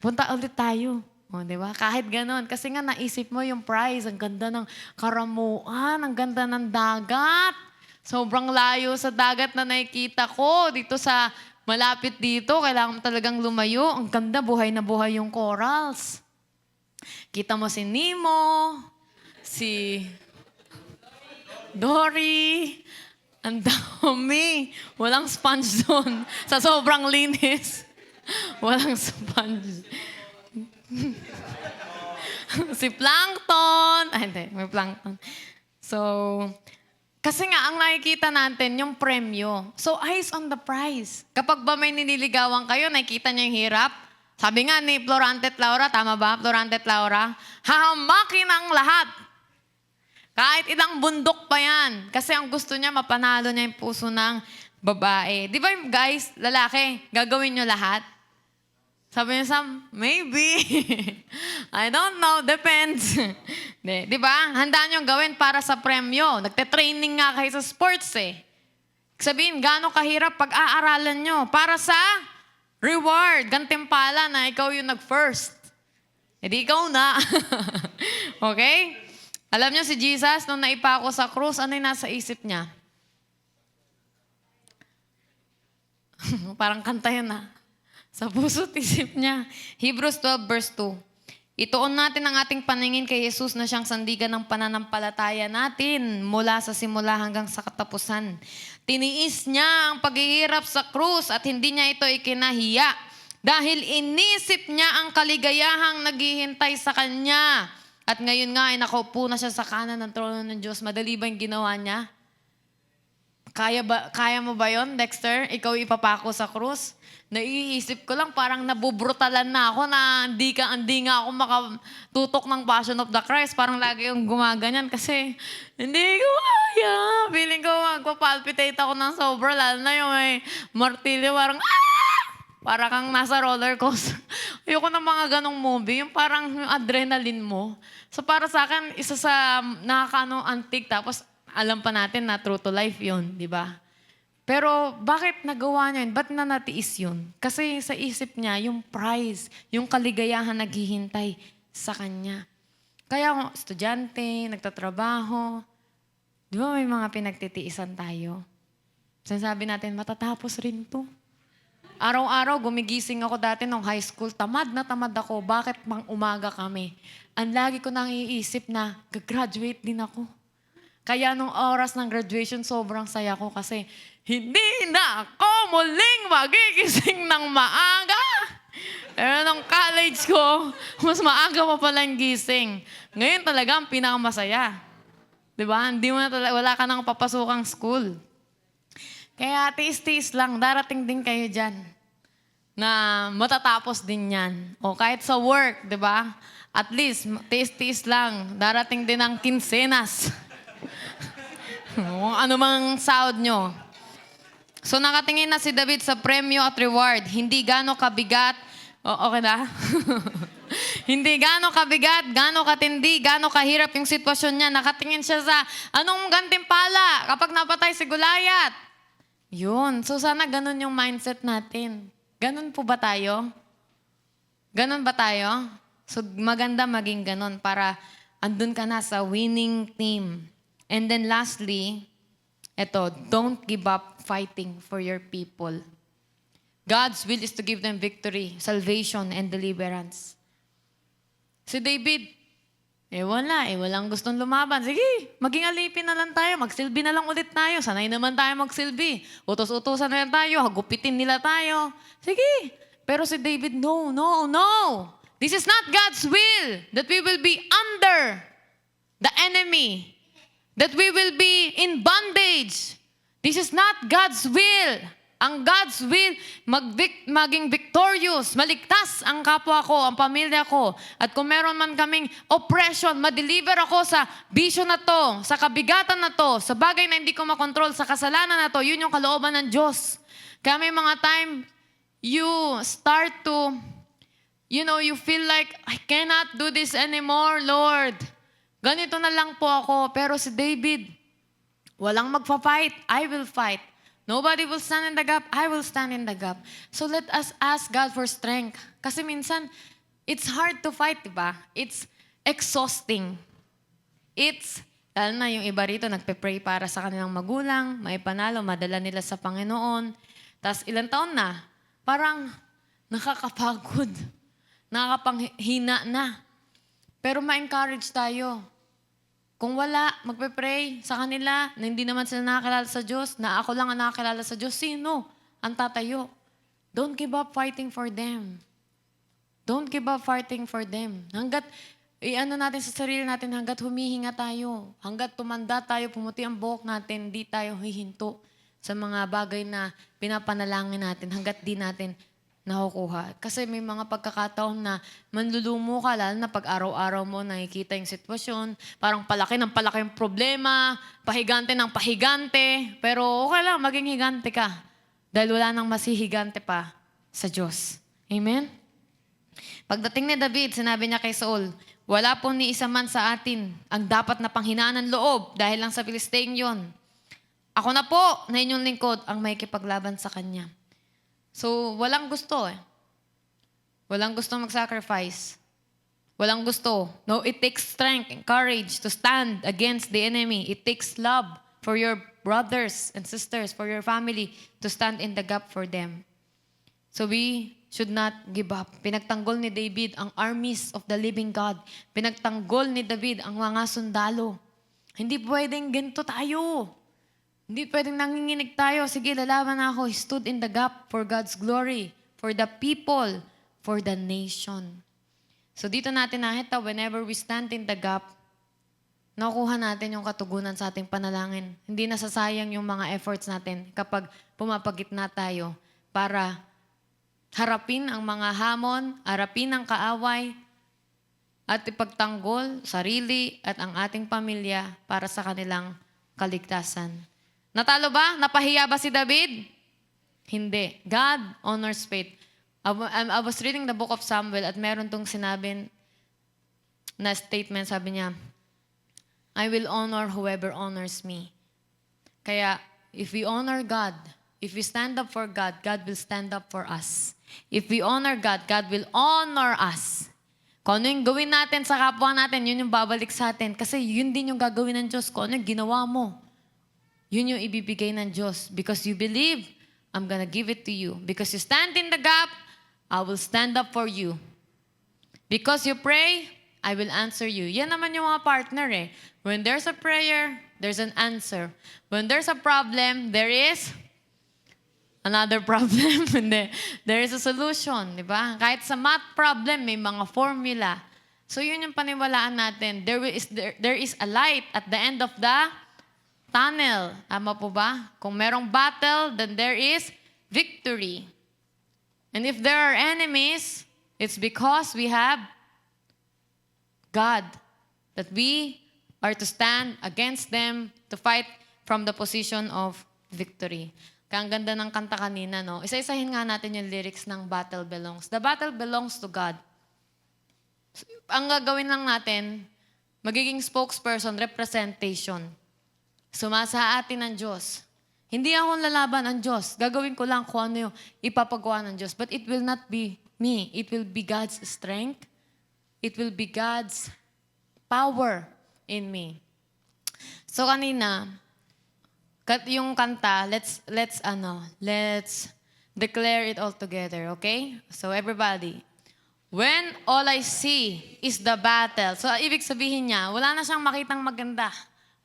punta ulit tayo. O, di ba? Kahit ganon. Kasi nga naisip mo yung prize, ang ganda ng karamuan, ang ganda ng dagat. Sobrang layo sa dagat na nakikita ko dito sa malapit dito. Kailangan mo talagang lumayo. Ang ganda, buhay na buhay yung corals. Kita mo si Nemo, si Dory. Ang dami. Walang sponge doon. Sa sobrang linis. Walang sponge. Si Plankton. Ay, hindi. May Plankton. So, kasi nga, ang nakikita natin, yung premyo. So, eyes on the prize. Kapag ba may niniligawan kayo, nakikita niyo yung hirap? Sabi nga ni Florante Laura, tama ba? Florante Laura, hahamakin ang lahat. Kahit ilang bundok pa yan. Kasi ang gusto niya, mapanalo niya yung puso ng babae. Di ba guys, lalaki, gagawin niyo lahat? Sabi niya, Sam, maybe. I don't know, depends. Di ba? Handa niyong gawin para sa premyo. Nagte-training nga kayo sa sports Sabihin, gaano kahirap pag-aaralan nyo para sa reward, gantimpala na ikaw yung nag-first. Di ikaw na. Okay? Alam niyo si Jesus, nung naipako sa krus, ano yung nasa isip niya? Parang kanta yun Sa puso't isip niya. Hebrews 12 verse 2. Ituon natin ang ating paningin kay Jesus na siyang sandigan ng pananampalataya natin mula sa simula hanggang sa katapusan. Tiniis niya ang paghihirap sa krus at hindi niya ito ikinahiya dahil inisip niya ang kaligayahang naghihintay sa kanya. At ngayon nga ay nakaupo na siya sa kanan ng trono ng Diyos. Madali ba yung ginawa niya? Kaya mo ba yon, Dexter? Ikaw ipapako sa krus? Naiisip ko lang, parang nabubrutalan na ako na hindi nga ako makatutok ng Passion of the Christ. Parang lagi yung gumaganyan kasi hindi ko kaya. Feeling ko magpapalpitate ako ng sobra, lalo na yung may martilyo, parang para kang nasa roller coaster. Ayoko ng mga ganong movie, yung parang yung adrenaline mo. So para sa akin, isa sa antique, tapos alam pa natin na true to life yun, di ba? Pero bakit nagawa niya yun? Ba't nanatiis yun? Kasi sa isip niya, yung prize, yung kaligayahan naghihintay sa kanya. Kaya kung estudyante, nagtatrabaho, di ba may mga pinagtitiisan tayo? Sinasabi natin, matatapos rin to. Araw-araw, gumigising ako dati nung high school. Tamad na tamad ako. Bakit mang umaga kami? Ang lagi ko nang iisip na, gagraduate din ako. Kaya nung oras ng graduation, sobrang saya ko kasi hindi na ako muling magigising ng maaga. Pero nung college ko, mas maaga pa palang gising. Ngayon talaga ang pinakamasaya. Diba? Hindi mo na wala ka nang papasukang school. Kaya tiis-tiis lang, darating din kayo dyan na matatapos din yan. O kahit sa work, diba? At least, tiis-tiis lang, darating din ang kinsenas. Ano mang sahod nyo. So nakatingin na si David sa premyo at reward. Hindi gaano kabigat. Okay na? Hindi gaano kabigat, gaano katindi, gaano kahirap yung sitwasyon niya. Nakatingin siya sa anong gantimpala kapag napatay si Goliath. Yun. So sana ganun yung mindset natin. Ganun po ba tayo? Ganun ba tayo? So maganda maging ganun para andun ka na sa winning team. And then lastly, don't give up fighting for your people. God's will is to give them victory, salvation, and deliverance. Si David, walang gustong lumaban. Sige, maging alipin na lang tayo, magsilbi na lang ulit tayo. Sanay naman tayo magsilbi. Utos-utosan na lang tayo, hagupitin nila tayo. Sige, pero si David, no. This is not God's will that we will be under the enemy. That we will be in bondage. This is not God's will. Ang God's will, maging victorious, maligtas ang kapwa ko, ang pamilya ko. At kung meron man kaming oppression, ma-deliver ako sa bisyo na to, sa kabigatan na to, sa bagay na hindi ko makontrol, sa kasalanan na to, yun yung kalooban ng Diyos. Kaya may mga time, you start to, you feel like, I cannot do this anymore, Lord. Ganito na lang po ako. Pero si David, walang magpa-fight. I will fight. Nobody will stand in the gap. I will stand in the gap. So let us ask God for strength. Kasi minsan, it's hard to fight, diba? It's exhausting. Lalo na yung iba rito, nagpe-pray para sa kanilang magulang, may panalo, madala nila sa Panginoon. Tapos ilang taon na, parang nakakapagod, nakakapanghina na. Pero ma-encourage tayo. Kung wala, magpe-pray sa kanila na hindi naman sila nakakilala sa Diyos, na ako lang ang nakakilala sa Diyos, sino ang tatayo? Don't give up fighting for them. Don't give up fighting for them. Hanggat natin sa sarili natin, hanggat humihinga tayo, hanggat tumanda tayo, pumuti ang buhok natin, di tayo hihinto sa mga bagay na pinapanalangin natin, hanggat di natin nakukuha. Kasi may mga pagkakataon na manlulumo ka, lalo na pag araw-araw mo nakikita yung sitwasyon, parang palaki ng palaki yung problema, pahigante ng pahigante, pero okay lang, maging higante ka. Dahil wala nang masihigante pa sa Diyos. Amen? Pagdating ni David, sinabi niya kay Saul, wala po ni isa man sa atin ang dapat na panghinaan ng loob dahil lang sa Philistine yon. Ako na po, na inyong lingkod, ang may kipaglaban sa kanya. So, walang gusto eh. Walang gusto mag-sacrifice. Walang gusto. No, it takes strength and courage to stand against the enemy. It takes love for your brothers and sisters, for your family, to stand in the gap for them. So we should not give up. Pinagtanggol ni David ang armies of the living God. Pinagtanggol ni David ang mga sundalo. Hindi pwedeng ganito tayo. Hindi pwedeng nanginginig tayo. Sige, lalaban ako. He stood in the gap for God's glory, for the people, for the nation. So dito natin nakita, whenever we stand in the gap, nakukuha natin yung katugunan sa ating panalangin. Hindi nasasayang yung mga efforts natin kapag pumapagitna tayo para harapin ang mga hamon, harapin ang kaaway, at ipagtanggol sarili at ang ating pamilya para sa kanilang kaligtasan. Natalo ba? Napahiya ba si David? Hindi. God honors faith. I was reading the book of Samuel at meron tong sinabi na statement, sabi niya, I will honor whoever honors me. Kaya, if we honor God, if we stand up for God, God will stand up for us. If we honor God, God will honor us. Kung ano yung gawin natin sa kapwa natin, yun yung babalik sa atin. Kasi yun din yung gagawin ng Diyos. Kung ano yung ginawa mo, yun yung ibibigay ng Diyos. Because you believe, I'm gonna give it to you. Because you stand in the gap, I will stand up for you. Because you pray, I will answer you. Yan naman yung mga partner eh. When there's a prayer, there's an answer. When there's a problem, there is another problem. There is a solution, di ba? Kahit sa math problem, may mga formula. So yun yung paniwalaan natin. There is a light at the end of the tunnel. Tama po ba? Kung merong battle, then there is victory. And if there are enemies, it's because we have God. That we are to stand against them, to fight from the position of victory. Kaya ang ganda ng kanta kanina, no? Isa-isahin nga natin yung lyrics ng Battle Belongs. The battle belongs to God. Ang gagawin lang natin, magiging spokesperson, representation. Sumasa atin ng Diyos. Hindi ako lalaban ng Diyos. Gagawin ko lang kung ano yung ipapagawa ng Diyos. But it will not be me. It will be God's strength. It will be God's power in me. So kanina, yung kanta, let's declare it all together, okay? So everybody, when all I see is the battle. So ibig sabihin niya, wala na siyang makitang maganda.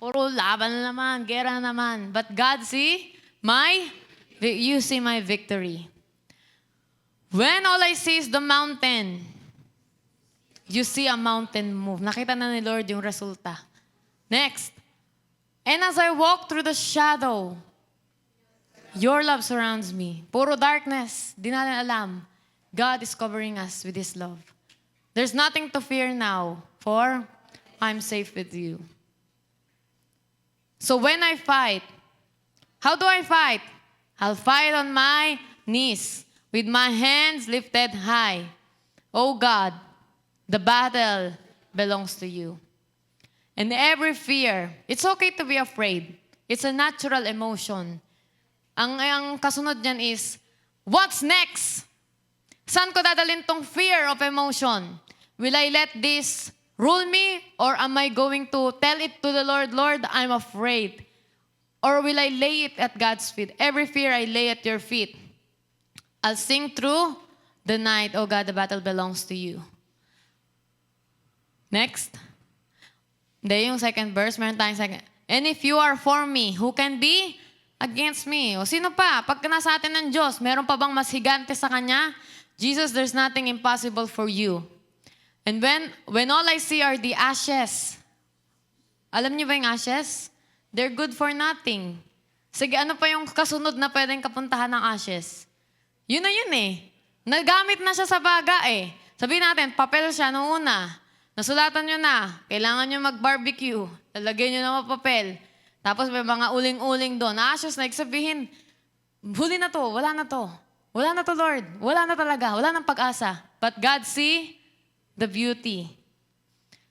Puro laban na naman, gera na naman. But God you see my victory. When all I see is the mountain, you see a mountain move. Nakita na ni Lord yung resulta. Next. And as I walk through the shadow, your love surrounds me. Puro darkness, di natin alam. God is covering us with His love. There's nothing to fear now, for I'm safe with you. So when I fight, how do I fight? I'll fight on my knees with my hands lifted high. Oh God, the battle belongs to you. And every fear, it's okay to be afraid. It's a natural emotion. Ang kasunod niyan is, what's next? Saan ko dadalhin tong fear of emotion? Will I let this rule me? Or am I going to tell it to the Lord, Lord, I'm afraid? Or will I lay it at God's feet? Every fear I lay at your feet. I'll sing through the night, oh God, the battle belongs to you. Next. Hindi, yung second verse, meron tayong second. And if you are for me, who can be against me? O sino pa? Pagka nasa atin ng Diyos, meron pa bang mas higante sa Kanya? Jesus, there's nothing impossible for you. And when all I see are the ashes, alam niyo ba yung ashes? They're good for nothing. Sige, ano pa yung kasunod na pwedeng kapuntahan ng ashes? Yun na yun eh. Nagamit na siya sa baga eh. Sabihin natin, papel siya noong una. Nasulatan nyo na, kailangan nyo mag-barbecue. Lalagyan nyo na mga papel. Tapos may mga uling-uling doon. Ashes na, sabihin, huli na to, wala na to. Wala na to, Lord. Wala na talaga. Wala nang pag-asa. But God see the beauty.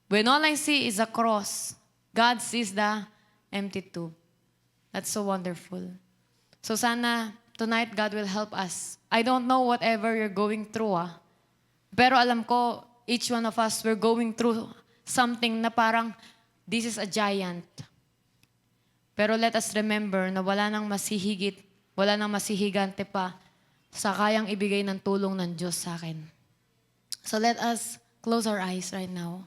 When all I see is a cross, God sees the empty tomb. That's so wonderful. So sana, tonight, God will help us. I don't know whatever you're going through, pero alam ko, each one of us, we're going through something na parang, this is a giant. Pero let us remember na wala nang masihigit, wala nang masihigante pa sa kayang ibigay ng tulong ng Diyos sa akin. So let us close our eyes right now.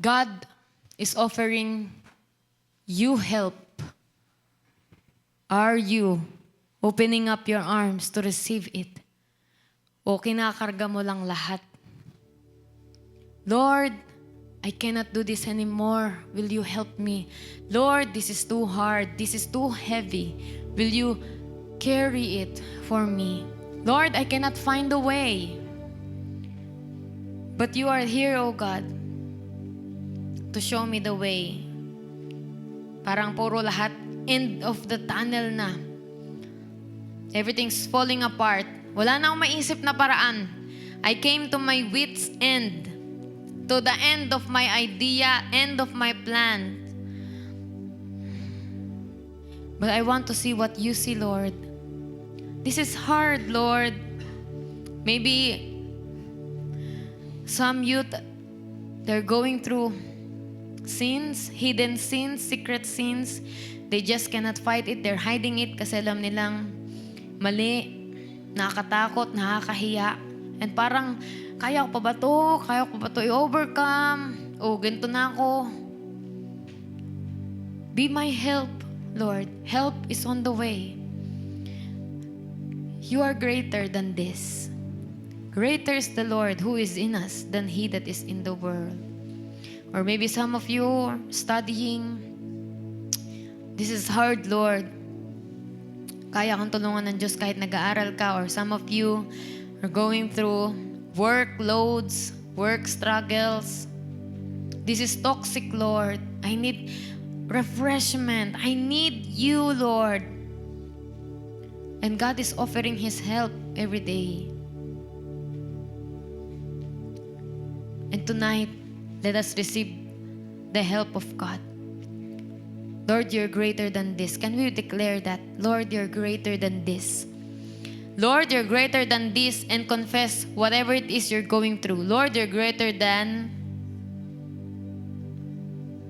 God is offering you help. Are you opening up your arms to receive it? O kinakarga mo lang lahat? Lord, I cannot do this anymore. Will you help me? Lord, this is too hard. This is too heavy. Will you carry it for me? Lord, I cannot find a way. But you are here, O God, to show me the way. Parang puro lahat, end of the tunnel na. Everything's falling apart. Wala na akong maisip na paraan. I came to my wit's end. To the end of my idea, end of my plan. But I want to see what you see, Lord. This is hard, Lord. Maybe some youth, they're going through sins, hidden sins, secret sins. They just cannot fight it. They're hiding it kasi alam nilang mali, nakakatakot, nakakahiya. And parang, kaya ko pa ba to? Kaya ko pa ba to i-overcome? O, ganito na ako. Be my help, Lord. Help is on the way. You are greater than this. Greater is the Lord who is in us than he that is in the world. Or maybe some of you are studying. This is hard, Lord. Kaya kang tulungan ng Diyos kahit nag-aaral ka. Or some of you are going through workloads, work struggles. This is toxic, Lord. I need refreshment. I need you, Lord. And God is offering His help every day. And tonight, let us receive the help of God. Lord, you're greater than this. Can we declare that? Lord, you're greater than this. Lord, you're greater than this, and confess whatever it is you're going through. Lord, you're greater than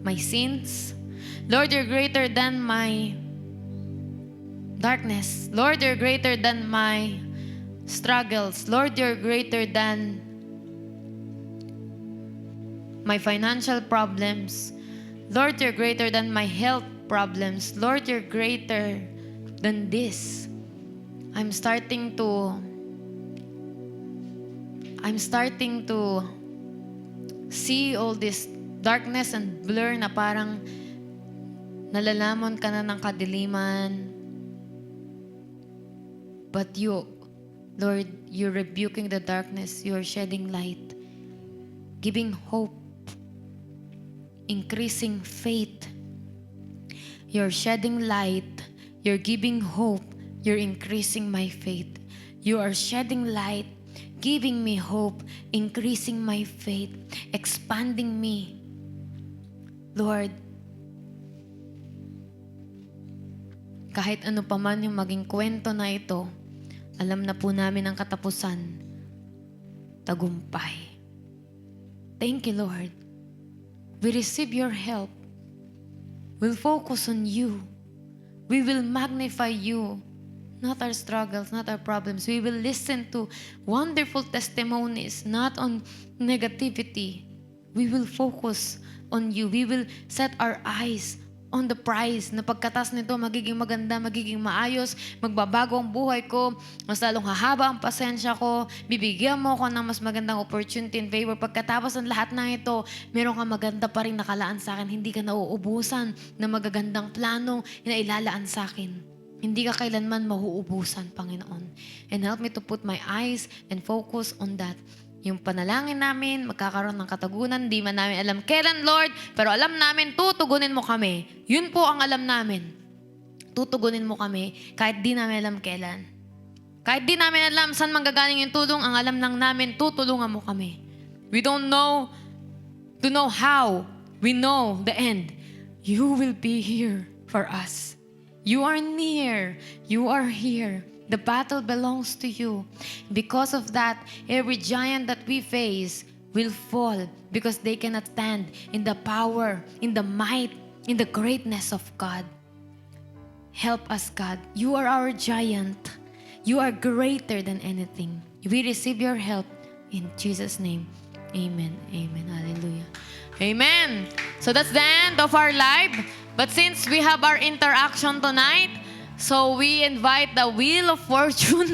my sins. Lord, you're greater than my darkness. Lord, you're greater than my struggles. Lord, you're greater than my financial problems. Lord, you're greater than my health problems. Lord, you're greater than this. I'm starting to see all this darkness and blur na parang nalalamon ka na ng kadiliman. But you, Lord, you're rebuking the darkness. You're shedding light, giving hope, increasing faith. You're shedding light. You're giving hope. You're increasing my faith. You are shedding light, giving me hope, increasing my faith, expanding me. Lord, kahit ano pa man yung maging kwento na ito, alam na po namin ang katapusan, tagumpay. Thank you, Lord. We receive your help. We'll focus on you. We will magnify you. Not our struggles, not our problems. We will listen to wonderful testimonies, not on negativity. We will focus on you. We will set our eyes on the prize na pagkatas nito magiging maganda, magiging maayos, magbabago ang buhay ko, mas lalong hahaba ang pasensya ko, bibigyan mo ako ng mas magandang opportunity and favor. Pagkatapos ng lahat ng ito, meron kang maganda pa rin nakalaan sa akin. Hindi ka nauubusan ng magagandang plano na ilalaan sa akin. Hindi ka kailanman mahuubusan, Panginoon. And help me to put my eyes and focus on that. Yung panalangin namin, magkakaroon ng katagunan, di man namin alam kailan, Lord, pero alam namin, tutugunin mo kami. Yun po ang alam namin. Tutugunin mo kami kahit di namin alam kailan. Kahit di namin alam saan manggagaling yung tulong, ang alam lang namin, tutulungan mo kami. We don't know to know how. We know the end. You will be here for us. You are near. You are here. The battle belongs to you. Because of that, every giant that we face will fall because they cannot stand in the power, in the might, in the greatness of God. Help us, God. You are our giant. You are greater than anything. We receive your help in Jesus' name. Amen. Amen. Hallelujah. Amen. So that's the end of our live. But since we have our interaction tonight, so we invite the Wheel of Fortune